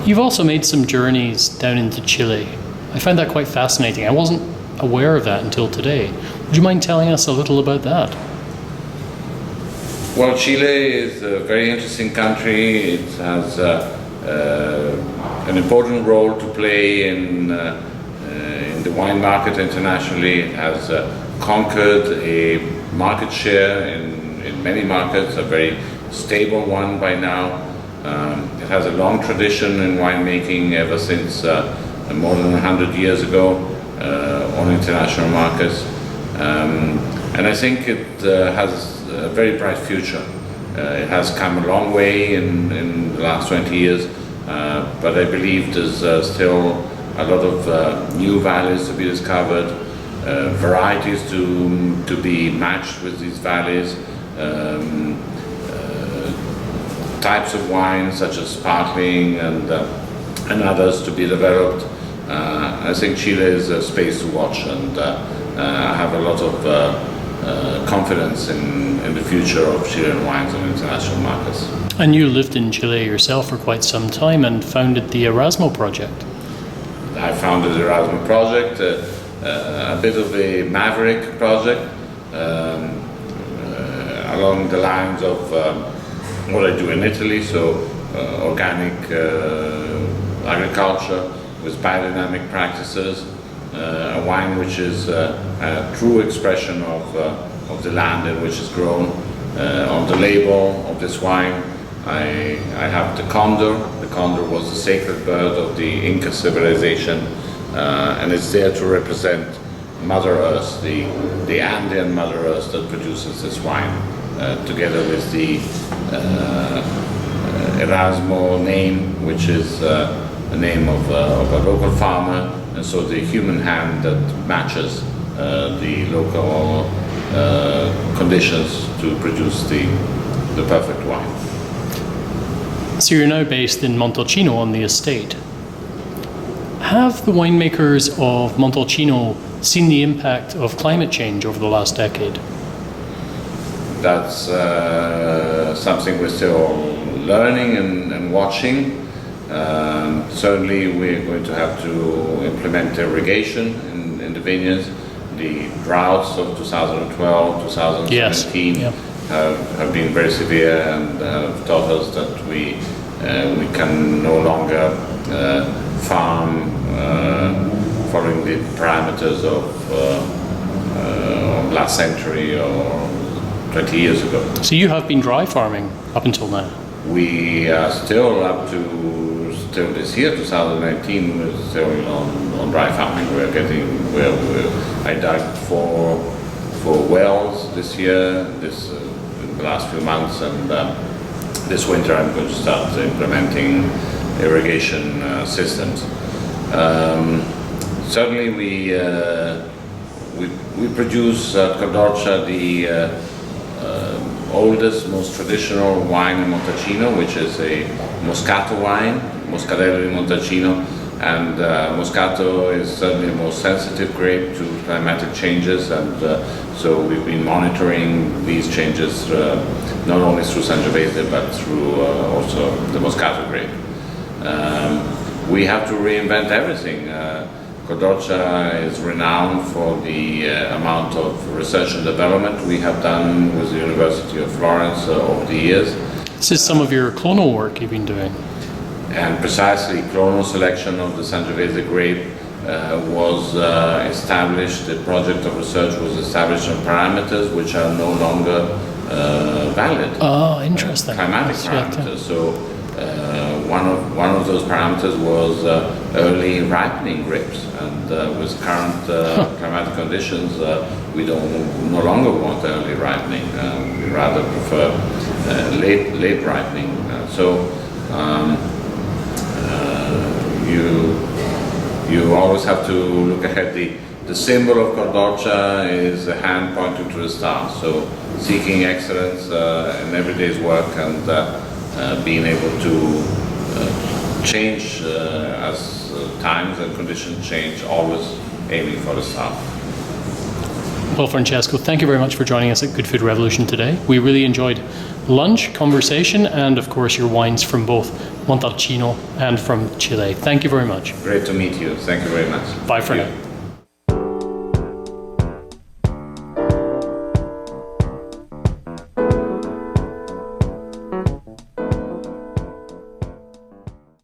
You've also made some journeys down into Chile. I find that quite fascinating. I wasn't aware of that until today. Would you mind telling us a little about that? Well, Chile is a very interesting country. It has an important role to play in the wine market internationally. It has conquered a market share in many markets, a very stable one by now. It has a long tradition in winemaking ever since more than 100 years ago on international markets. And I think it has a very bright future. It has come a long way in the last 20 years, but I believe there's still a lot of new valleys to be discovered, varieties to be matched with these valleys, types of wines such as sparkling and others to be developed. I think Chile is a space to watch, and I have a lot of confidence in the future of Chilean wines on international markets. And you lived in Chile yourself for quite some time and founded the Erasmo project. I founded the Erasmo project, a bit of a maverick project, along the lines of what I do in Italy, so organic agriculture with biodynamic practices, a wine which is a true expression of the land in which it's grown. On the label of this wine, I have the condor. The condor was the sacred bird of the Inca civilization, and it's there to represent Mother Earth, the Andean Mother Earth that produces this wine, together with the Erasmo name, which is the name of a local farmer, and so the human hand that matches the local conditions to produce the perfect wine. So you're now based in Montalcino on the estate. Have the winemakers of Montalcino seen the impact of climate change over the last decade? That's something we're still learning and watching. Certainly we're going to have to implement irrigation in the vineyards. The droughts of 2012, 2017 Yes. have been very severe and have taught us that we can no longer farm following the parameters of last century or 20 years ago. So you have been dry farming up until now? We are still up to this year, 2019, we're still on dry farming. I dug four wells this year, in the last few months, and this winter I'm going to start implementing irrigation systems. Certainly we produce at Codorcia the oldest, most traditional wine in Montalcino, which is a Moscato wine, Moscadello di Montalcino, and Moscato is certainly the most sensitive grape to climatic changes, and so we've been monitoring these changes not only through Sangiovese but through also the Moscato grape. We have to reinvent everything. Codorcia is renowned for the amount of research and development we have done with the University of Florence over the years. This is some of your clonal work you've been doing. And precisely, clonal selection of the Sangiovese grape was established, the project of research was established on parameters which are no longer valid. Oh, interesting. Climatic parameters. So one of those parameters was early ripening grapes, and with current climatic conditions, we no longer want early ripening. We rather prefer late ripening. You always have to look ahead. The symbol of Codorcia is a hand pointing to the stars. So seeking excellence in everyday's work and being able to change as times and conditions change, always aiming for the star. Well, Francesco, thank you very much for joining us at Good Food Revolution today. We really enjoyed lunch, conversation, and of course your wines from both Montalcino and from Chile. Thank you very much. Great to meet you. Thank you very much. Bye for now.